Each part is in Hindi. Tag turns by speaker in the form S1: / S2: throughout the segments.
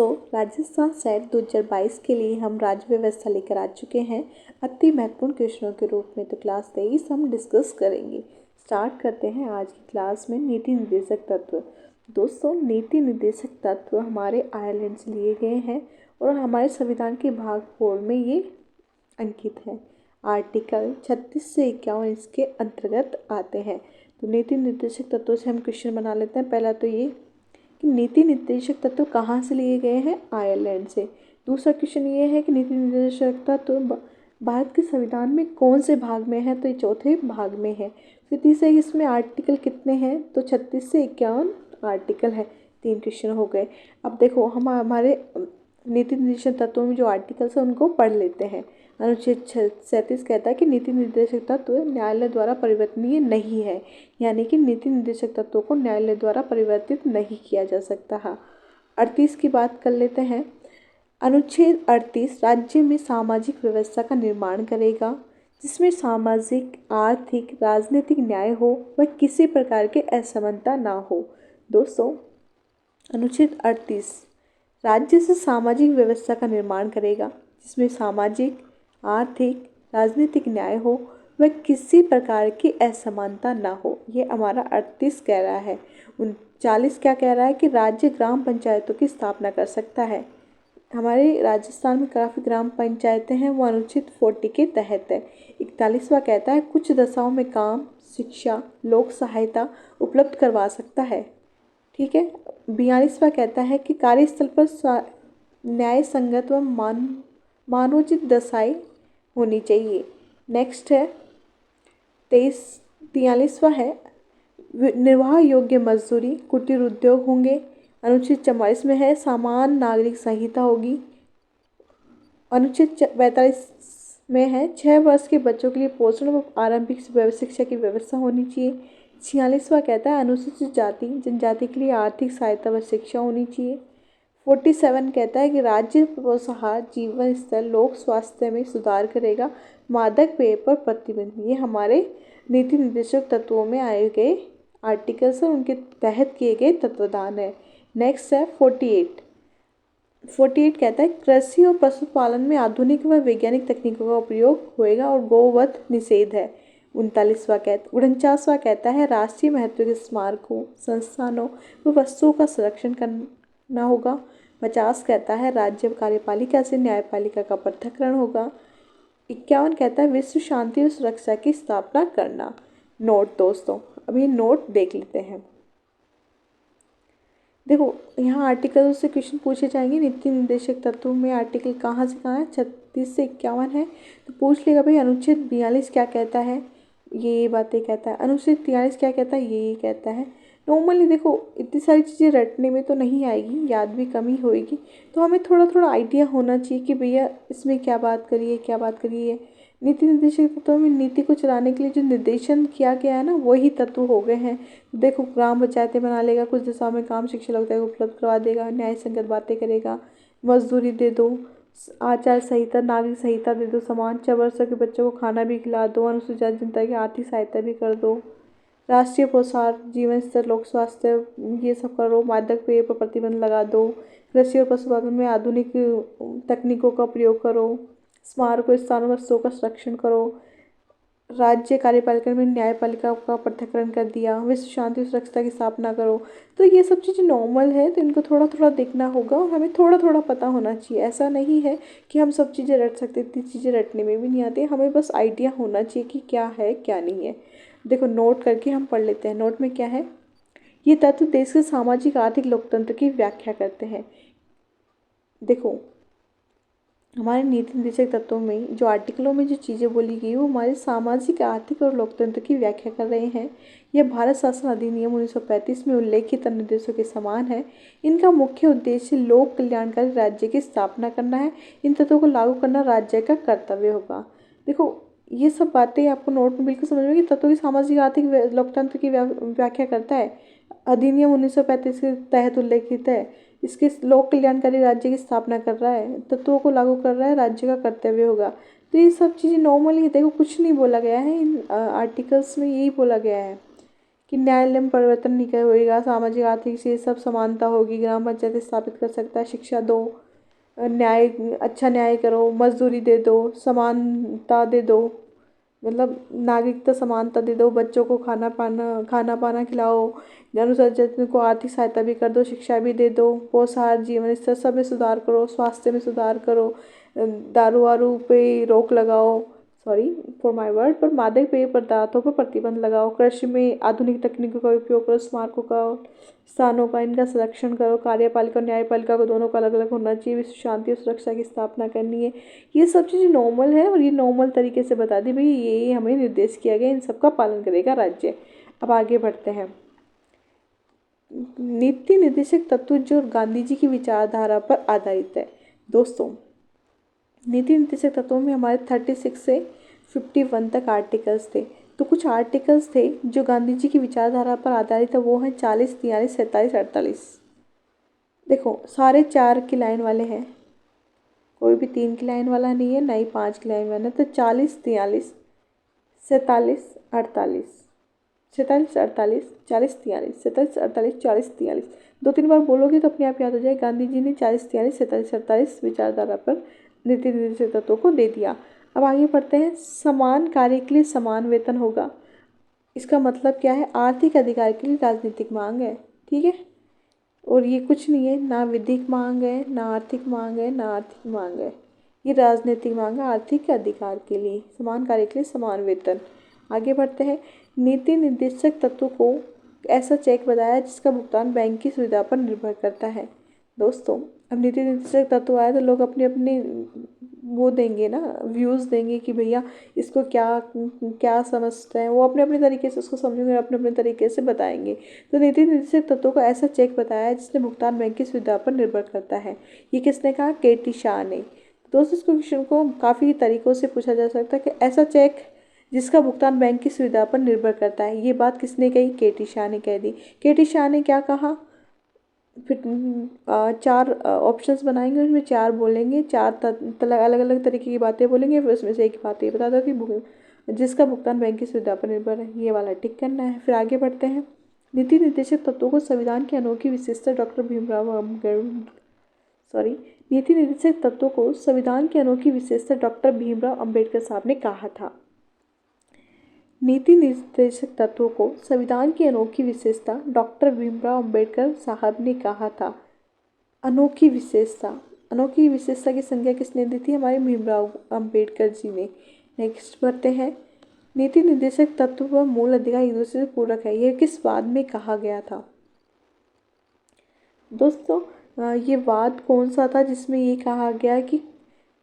S1: राजस्थान सेट 2022 के लिए हम राज्य व्यवस्था लेकर आ चुके हैं अति महत्वपूर्ण क्वेश्चनों के रूप में। तो क्लास 23 हम डिस्कस करेंगे। स्टार्ट करते हैं आज की क्लास में नीति निर्देशक तत्व। दोस्तों, नीति निर्देशक तत्व हमारे आयरलैंड से लिए गए हैं और हमारे संविधान के भाग 4 में ये अंकित है। आर्टिकल 36 से 51 इसके अंतर्गत आते हैं। तो नीति निर्देशक तत्वों से हम क्वेश्चन बना लेते हैं। पहला तो ये कि नीति निर्देशक तत्व कहाँ से लिए गए हैं? आयरलैंड से। दूसरा क्वेश्चन ये है कि नीति निर्देशक तत्व भारत के संविधान में कौन से भाग में है? तो ये चौथे भाग में है। फिर तीसरा, इसमें आर्टिकल कितने हैं? तो 36 से 51 आर्टिकल है। 3 क्वेश्चन हो गए। अब देखो, हम हमारे नीति निर्देशक तत्वों में जो आर्टिकल्स हैं उनको पढ़ लेते हैं। अनुच्छेद 37 कहता है कि नीति निर्देशक तत्व न्यायालय द्वारा परिवर्तनीय नहीं है, यानी कि नीति निर्देशक तत्वों को न्यायालय द्वारा परिवर्तित नहीं किया जा सकता है। 38 की बात कर लेते हैं। अनुच्छेद 38 राज्य में सामाजिक व्यवस्था का निर्माण करेगा जिसमें सामाजिक, आर्थिक, राजनीतिक न्याय हो व किसी प्रकार के असमानता ना हो। दोस्तों, अनुच्छेद 38 राज्य से सामाजिक व्यवस्था का निर्माण करेगा जिसमें सामाजिक, आर्थिक, राजनीतिक न्याय हो व किसी प्रकार की असमानता ना हो। ये हमारा 38 कह रहा है। 39 क्या कह रहा है कि राज्य ग्राम पंचायतों की स्थापना कर सकता है। हमारे राजस्थान में काफ़ी ग्राम पंचायतें हैं, वो अनुच्छेद 40 के तहत है। 41वां कहता है कुछ दशाओं में काम, शिक्षा, लोक सहायता उपलब्ध करवा सकता है। ठीक है। 42वां कहता है कि कार्यस्थल पर न्याय संगत व मानवोचित दशाएं होनी चाहिए। नेक्स्ट है 43वां है निर्वाह योग्य मजदूरी, कुटीर उद्योग होंगे। अनुच्छेद 44 में है समान नागरिक संहिता होगी। अनुच्छेद 45 में है 6 वर्ष के बच्चों के लिए पोषण व आरंभिक शिक्षा की व्यवस्था होनी चाहिए। 46वां कहता है अनुसूचित जाति जनजाति के लिए आर्थिक सहायता व शिक्षा होनी चाहिए। 47 कहता है कि राज्य पोषाहार, जीवन स्तर, लोक स्वास्थ्य में सुधार करेगा, मादक पेय पर प्रतिबंध। ये हमारे नीति निर्देशक तत्वों में आए गए आर्टिकल्स और उनके तहत किए गए तत्वदान है। नेक्स्ट है 48 कहता है कृषि और पशुपालन में आधुनिक व वैज्ञानिक तकनीकों का उपयोग होएगा और गौवध निषेध है। 49वां कहता है राष्ट्रीय महत्व के स्मारकों, संस्थानों व वस्तुओं का संरक्षण करना होगा। 50 कहता है राज्य कार्यपालिका से न्यायपालिका का पृथक्करण होगा। 51 कहता है विश्व शांति और सुरक्षा की स्थापना करना। नोट दोस्तों, अभी नोट देख लेते हैं। देखो, यहाँ आर्टिकल से क्वेश्चन पूछे जाएंगे। नीति निर्देशक तत्वों में आर्टिकल कहाँ से कहाँ है? 36 से 51 है। तो पूछ लेगा भाई अनुच्छेद 42 क्या कहता है? ये बातें कहता है। अनुच्छेद 43 क्या कहता है? ये कहता है। नॉर्मली देखो, इतनी सारी चीज़ें रटने में तो नहीं आएगी, याद भी कम ही होएगी। तो हमें थोड़ा थोड़ा आइडिया होना चाहिए कि भैया इसमें क्या बात करिए, क्या बात करिए। नीति निर्देशक तत्वों में नीति को चलाने के लिए जो निर्देशन किया गया है ना, वही तत्व हो गए हैं। देखो, ग्राम पंचायतें बना लेगा, कुछ दिशाओं में काम, शिक्षा लगता है उपलब्ध करवा देगा, न्याय संगत बातें करेगा, मजदूरी दे दो, आचार संहिता, नागरिक संहिता दे दो, समान 6 वर्षों के बच्चों को खाना भी खिला दो, अनुसूचित जनता की आर्थिक सहायता भी कर दो, राष्ट्रीय पोषाहार, जीवन स्तर, लोक स्वास्थ्य, ये सब करो, मादक पेय पर प्रतिबंध लगा दो, कृषि और पशुपालन में आधुनिक तकनीकों का प्रयोग करो, स्मारकों, स्थानों, वस्तुओं का संरक्षण करो, राज्य कार्यपालिका में न्यायपालिका का पृथक्करण कर दिया, विश्व शांति और सुरक्षा की स्थापना करो। तो ये सब चीज़ें नॉर्मल है, तो इनको थोड़ा थोड़ा देखना होगा और हमें थोड़ा थोड़ा पता होना चाहिए। ऐसा नहीं है कि हम सब चीज़ें रट सकते, इतनी चीज़ें रटने में भी नहीं आती, हमें बस आइडिया होना चाहिए कि क्या है क्या नहीं है। देखो, नोट करके हम पढ़ लेते हैं। नोट में क्या है? ये तत्व देश के सामाजिक, आर्थिक, लोकतंत्र की व्याख्या करते हैं। देखो, हमारे नीति निर्देशक तत्वों में जो आर्टिकलों में जो चीज़ें बोली गई वो हमारे सामाजिक, आर्थिक और लोकतंत्र की व्याख्या कर रहे हैं। यह भारत शासन अधिनियम 1935 में उल्लेखित निर्देशों के समान है। इनका मुख्य उद्देश्य लोक कल्याणकारी राज्य की स्थापना करना है। इन तत्वों को लागू करना राज्य का कर्तव्य होगा। देखो, ये सब बातें आपको नोट में बिल्कुल समझ में कि तत्वों की सामाजिक, आर्थिक, लोकतंत्र की व्याख्या करता है। अधिनियम 1935 के तहत उल्लेखित है। इसके लोक कल्याणकारी राज्य की स्थापना कर रहा है, तत्वों को लागू कर रहा है, राज्य का कर्तव्य होगा। तो ये सब चीज़ें नॉर्मली देखो, कुछ नहीं बोला गया है इन आर्टिकल्स में, यही बोला गया है कि न्यायालय में परिवर्तन नहीं होगा, सामाजिक आर्थिक से सब समानता होगी, ग्राम पंचायत स्थापित कर सकता है, शिक्षा दो, न्याय, अच्छा न्याय करो, मजदूरी दे दो, समानता दे दो, मतलब नागरिकता समानता दे दो, बच्चों को खाना पाना खिलाओ, अनुसूचित को आर्थिक सहायता भी कर दो, शिक्षा भी दे दो, पोषाहार, जीवन स्तर सब में सुधार करो, स्वास्थ्य में सुधार करो, दारू वारू पे रोक लगाओ, सॉरी फॉर माय वर्ड, पर मादक पेय पदार्थों पर प्रतिबंध लगाओ, कृषि में आधुनिक तकनीकों का उपयोग करो, स्मारकों का, स्थानों का, इनका संरक्षण करो, कार्यपालिका और न्यायपालिका को दोनों का अलग अलग होना चाहिए, विश्व शांति और सुरक्षा की स्थापना करनी है। ये सब चीज़ें नॉर्मल है और ये नॉर्मल तरीके से बता दी भाई, ये हमें निर्देश किया गया, इन सबका पालन करेगा राज्य। अब आगे बढ़ते हैं। नीति निर्देशक तत्व जो गांधी जी की विचारधारा पर आधारित है। दोस्तों, नीति निर्देशक तत्वों में हमारे 36 से 51 तक आर्टिकल्स थे। तो कुछ आर्टिकल्स थे जो गांधी जी की विचारधारा पर आधारित है, वो हैं 40, 43, 47, 48। देखो, सारे 4 की लाइन वाले हैं, कोई भी 3 की लाइन वाला नहीं है, ना ही 5 की लाइन वाला है। तो 40, 43, 47, 48, 47, 48, 40, 43, 47, 48, 40, 43, 2-3 बार बोलोगे तो अपने आप याद हो जाए। गांधी जी ने 40, 43, 47, 48 विचारधारा पर नीति निर्देशक तत्वों को दे दिया। अब आगे बढ़ते हैं। समान कार्य के लिए समान वेतन होगा। इसका मतलब क्या है? आर्थिक अधिकार के लिए राजनीतिक मांग है, ठीक है। और ये कुछ नहीं है, ना विधिक मांग है, ना आर्थिक मांग है, ना आर्थिक मांग है, ये राजनीतिक मांग है। आर्थिक अधिकार के लिए समान कार्य के लिए समान वेतन। आगे बढ़ते हैं। नीति निर्देशक तत्व को ऐसा चेक बताया जिसका भुगतान बैंक की सुविधा पर निर्भर करता है। दोस्तों, अब नीति निर्देशक तत्व आए तो लोग अपने अपने वो देंगे ना, व्यूज़ देंगे कि भैया इसको क्या क्या समझते हैं, वो अपने अपने तरीके से उसको समझेंगे, अपने अपने तरीके से बताएंगे। तो नीति निर्देशक तत्वों को ऐसा चेक बताया है जिसने भुगतान बैंक की सुविधा पर निर्भर करता है। ये किसने कहा? केटी शाह ने। दोस्तों, इस क्वेश्चन को काफ़ी तरीक़ों से पूछा जा सकता है कि ऐसा चेक जिसका भुगतान बैंक की सुविधा पर निर्भर करता है, ये बात किसने कही? केटी शाह ने कह दी। केटी शाह ने क्या कहा? फिर 4 ऑप्शंस बनाएंगे, उसमें 4 बोलेंगे, 4 अलग अलग तरीके की बातें बोलेंगे, फिर उसमें से एक बात ये बता दो कि जिसका भुगतान बैंक की सुविधा पर निर्भर है, ये वाला टिक करना है। फिर आगे बढ़ते हैं। नीति निर्देशक तत्वों को संविधान की अनोखी विशेषता डॉक्टर भीमराव नीति निर्देशक तत्वों को संविधान की अनोखी विशेषता डॉक्टर भीमराव अम्बेडकर साहब ने कहा था। नीति निर्देशक तत्वों को संविधान की अनोखी विशेषता डॉक्टर भीमराव अम्बेडकर साहब ने कहा था। अनोखी विशेषता की संज्ञा किसने दी थी? हमारे भीमराव अम्बेडकर जी ने। नेक्स्ट बढ़ते हैं। नीति निर्देशक तत्व व मूल अधिकार एक दूसरे से पूरक है, यह किस वाद में कहा गया था? दोस्तों, ये वाद कौन सा था जिसमें ये कहा गया कि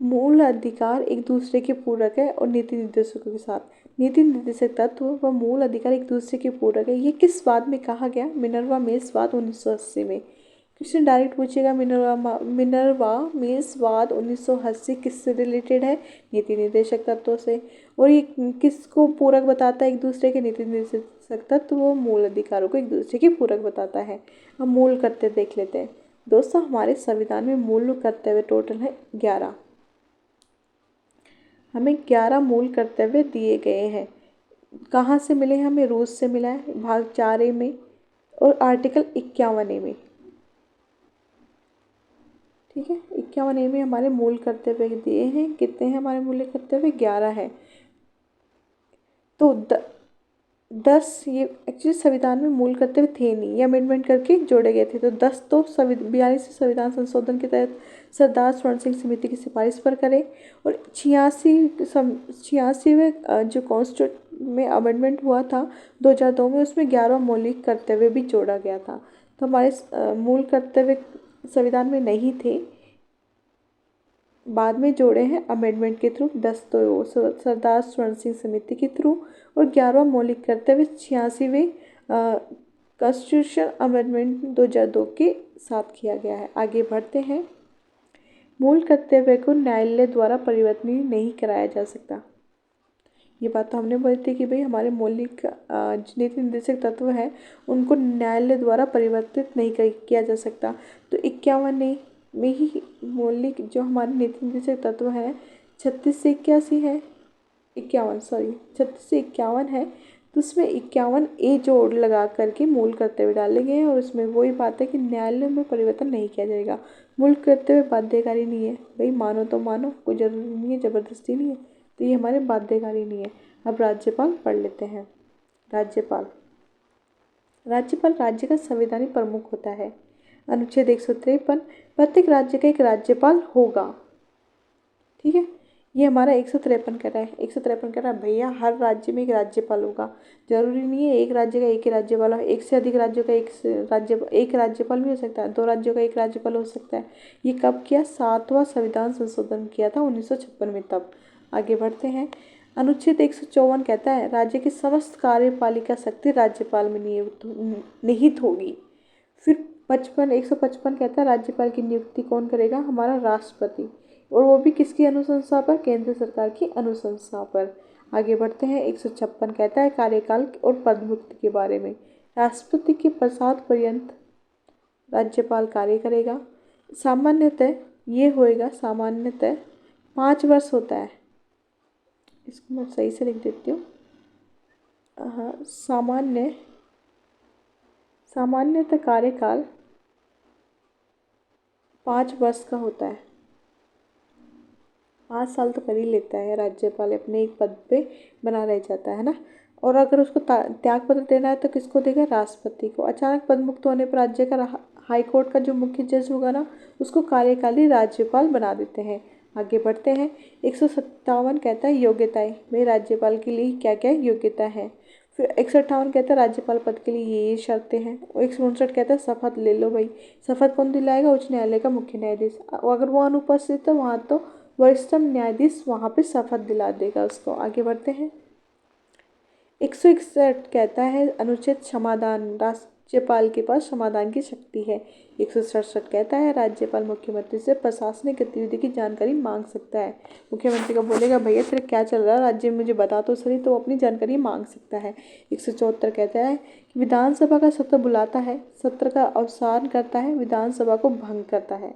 S1: मूल अधिकार एक दूसरे के पूरक है और नीति निर्देशकों के साथ? नीति निर्देशक तत्व व मूल अधिकार एक दूसरे के पूरक है, ये किस वाद में कहा गया? मिनर्वा मिल्स वाद 1980 में। क्वेश्चन डायरेक्ट पूछेगा। मिनर्वा मिल्स वाद 1980 किससे रिलेटेड है? नीति निर्देशक तत्वों से। और ये किसको पूरक बताता है एक दूसरे के? नीति निर्देशक तत्व व मूल अधिकारों को एक दूसरे के पूरक बताता है। हम मूल कर्तव्य देख लेते हैं। दोस्तों, हमारे संविधान में मूल कर्तव्य टोटल है 11। हमें 11 मूल कर्तव्य दिए गए हैं। कहाँ से मिले? हमें रूस से मिला है, भाग 4A में और आर्टिकल 51A में, ठीक है। 51A में हमारे मूल कर्तव्य दिए हैं। कितने हैं हमारे मूल कर्तव्य? 11 है। तो 10 ये एक्चुअली संविधान में मूल कर्तव्य थे नहीं, ये अमेंडमेंट करके जोड़े गए थे। तो 10 तो 42 संविधान संशोधन के तहत सरदार स्वर्ण सिंह समिति की सिफारिश पर करें, और 86वें जो कॉन्स्टिट्यूशन में अमेंडमेंट हुआ था 2002 में, उसमें 11 मौलिक कर्तव्य भी जोड़ा गया था। तो हमारे मूल कर्तव्य संविधान में नहीं थे, बाद में जोड़े हैं अमेंडमेंट के थ्रू। 10 तो सरदार स्वर्ण सिंह समिति के थ्रू, और 11वां मौलिक कर्तव्य 86वें कॉन्स्टिट्यूशन अमेंडमेंट 2002 के साथ किया गया है। आगे बढ़ते हैं। मूल कर्तव्य को न्यायालय द्वारा परिवर्तनीय नहीं कराया जा सकता। ये बात तो हमने बोली थी कि भाई हमारे मौलिक नीति निर्देशक तत्व हैं उनको न्यायालय द्वारा परिवर्तित नहीं किया जा सकता। तो 51A में ही मौलिक जो हमारे नीति निर्देशक तत्व हैं 36 से 81 है, 51 सॉरी 36 से 51 है। तो उसमें 51A जोड़ लगा करके मूल कर्तव्य डाले गए हैं और उसमें वही बात है कि न्यायालय में परिवर्तन नहीं किया जाएगा। मूल कर्तव्य बाध्यकारी नहीं है, भाई मानो तो मानो, कोई जरूरी नहीं है, जबरदस्ती नहीं है, तो ये हमारे बाध्यकारी नहीं है। अब राज्यपाल पढ़ लेते हैं। राज्यपाल राज्यपाल राज्य का संवैधानिक प्रमुख होता है। अनुच्छेद 153, प्रत्येक राज्य का एक राज्यपाल होगा। ठीक है, ये हमारा 153 कह रहा है। 153 कह रहा है भैया हर राज्य में एक राज्यपाल होगा। जरूरी नहीं है एक राज्य का एक ही राज्यपाल हो, एक से अधिक राज्यों का एक राज्यपाल भी हो सकता है, 2 राज्यों का एक राज्यपाल हो सकता है। ये कब किया? 7वां संविधान संशोधन किया था 1956 में, तब। आगे बढ़ते हैं। अनुच्छेद 154 कहता है राज्य की समस्त कार्यपालिका शक्ति राज्यपाल में निहित होगी। फिर 155 कहता है राज्यपाल की नियुक्ति कौन करेगा? हमारा राष्ट्रपति, और वो भी किसकी अनुशंसा पर? केंद्र सरकार की अनुशंसा पर। आगे बढ़ते हैं। 156 कहता है कार्यकाल और पदमुक्ति के बारे में। राष्ट्रपति के प्रसाद पर्यंत राज्यपाल कार्य करेगा। सामान्यतः ये होएगा, सामान्यतः 5 वर्ष होता है। इसको मैं सही से लिख देती हूँ। सामान्यतः कार्यकाल 5 वर्ष का होता है। 5 साल तो कर ही लेता है राज्यपाल, अपने एक पद पे बना रह जाता है ना। और अगर उसको त्याग पत्र देना है तो किसको देगा? राष्ट्रपति को। अचानक पद मुक्त होने पर राज्य का हाई कोर्ट का जो मुख्य जज होगा ना, उसको कार्यकाली राज्यपाल बना देते हैं। आगे बढ़ते हैं। 157 कहता है योग्यताएं, भाई राज्यपाल के लिए क्या क्या योग्यता है। फिर 158 कहता है राज्यपाल पद के लिए ये शर्तें हैं। और 159 कहता है शपथ ले लो भाई। शपथ कौन दिलाएगा? उच्च न्यायालय का मुख्य न्यायाधीश। अगर वो अनुपस्थित है वहाँ तो वरिष्ठतम न्यायाधीश वहाँ पे शपथ दिला देगा उसको। आगे बढ़ते हैं। 161 कहता है अनुच्छेद समाधान, राज्यपाल के पास समाधान की शक्ति है। 167 कहता है राज्यपाल मुख्यमंत्री से प्रशासनिक गतिविधि की जानकारी मांग सकता है। मुख्यमंत्री को बोलेगा भैया तेरा क्या चल रहा है राज्य में, मुझे बता तो सही, तो अपनी जानकारी मांग सकता है। 174 कहता है कि विधानसभा का सत्र बुलाता है, सत्र का अवसान करता है, विधानसभा को भंग करता है,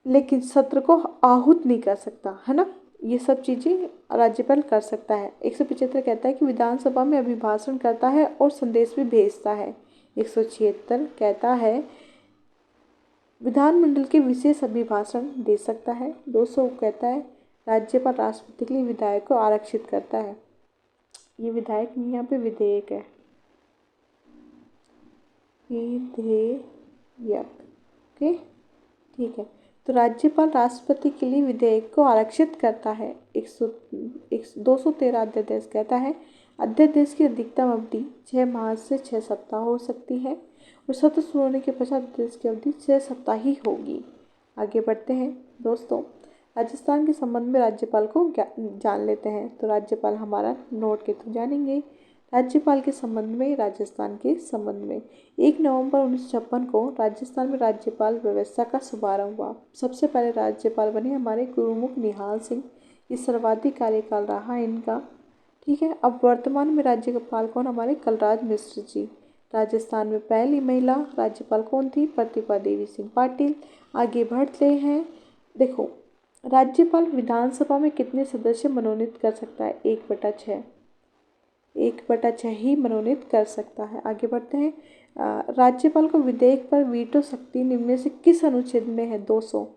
S1: लेकिन सत्र को आहूत नहीं कर सकता, है ना। ये सब चीज़ें राज्यपाल कर सकता है। 175 कहता है कि विधानसभा में अभिभाषण करता है और संदेश भी भेजता है। 176 कहता है विधानमंडल के विशेष अभिभाषण दे सकता है। 200 कहता है राज्यपाल राष्ट्रपति के लिए विधायक को आरक्षित करता है। ये विधायक नहीं, यहाँ पे विधेयक है, विधेयक। ओके, ठीक है। तो राज्यपाल राष्ट्रपति के लिए विधेयक को आरक्षित करता है। 213 अध्यादेश कहता है अध्यादेश की अधिकतम अवधि 6 माह से 6 सप्ताह हो सकती है और सत्र शुरू होने के पश्चात अध्यादेश की अवधि 6 सप्ताह ही होगी। आगे बढ़ते हैं दोस्तों। राजस्थान के संबंध में राज्यपाल को जान लेते हैं। तो राज्यपाल हमारा नोट के थ्रू जानेंगे। राज्यपाल के संबंध में, राजस्थान के संबंध में 1 नवंबर 1956 को राजस्थान में राज्यपाल व्यवस्था का शुभारंभ हुआ। सबसे पहले राज्यपाल बने हमारे गुरुमुख निहाल सिंह। ये सर्वाधिक कार्यकाल रहा इनका। ठीक है, अब वर्तमान में राज्यपाल कौन? हमारे कलराज मिश्र जी। राजस्थान में पहली महिला राज्यपाल कौन थी? प्रतिभा देवी सिंह पाटिल। आगे बढ़ते हैं। देखो, राज्यपाल विधानसभा में कितने सदस्य मनोनीत कर सकता है? 1/6, 1/6 ही मनोनीत कर सकता है। आगे बढ़ते हैं। राज्यपाल को विधेयक पर वीटो शक्ति निम्न में से किस अनुच्छेद में है? 200।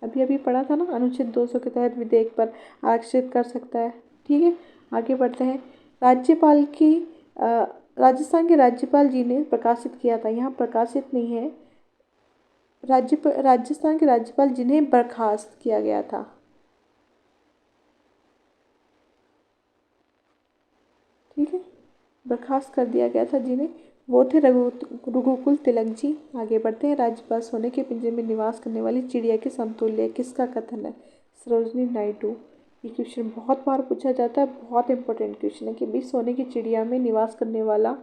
S1: अभी अभी पढ़ा था ना, अनुच्छेद 200 के तहत विधेयक पर आरक्षित कर सकता है। ठीक है, आगे बढ़ते हैं। राज्यपाल की राजस्थान के राज्यपाल जी ने प्रकाशित किया था, यहाँ प्रकाशित नहीं है, राजस्थान के राज्यपाल जिन्हें बर्खास्त किया गया था। ठीक है, बर्खास्त कर दिया गया था जिन्हें, वो थे रघुकुल तिलक जी। आगे बढ़ते हैं। राज्यपाल सोने के पिंजरे में निवास करने वाली चिड़िया के समतुल्य किसका कथन है? सरोजनी नायडू। ये क्वेश्चन बहुत बार पूछा जाता है, बहुत इंपॉर्टेंट क्वेश्चन है कि भाई सोने की चिड़िया में निवास करने वाला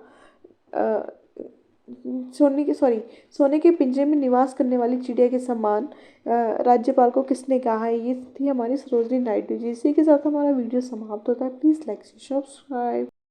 S1: सोने के पिंजरे में निवास करने वाली चिड़िया के समान राज्यपाल को किसने कहा है? ये थी हमारी सरोजनी नायडू जी। इसी के साथ हमारा वीडियो समाप्त होता है। Please like subscribe.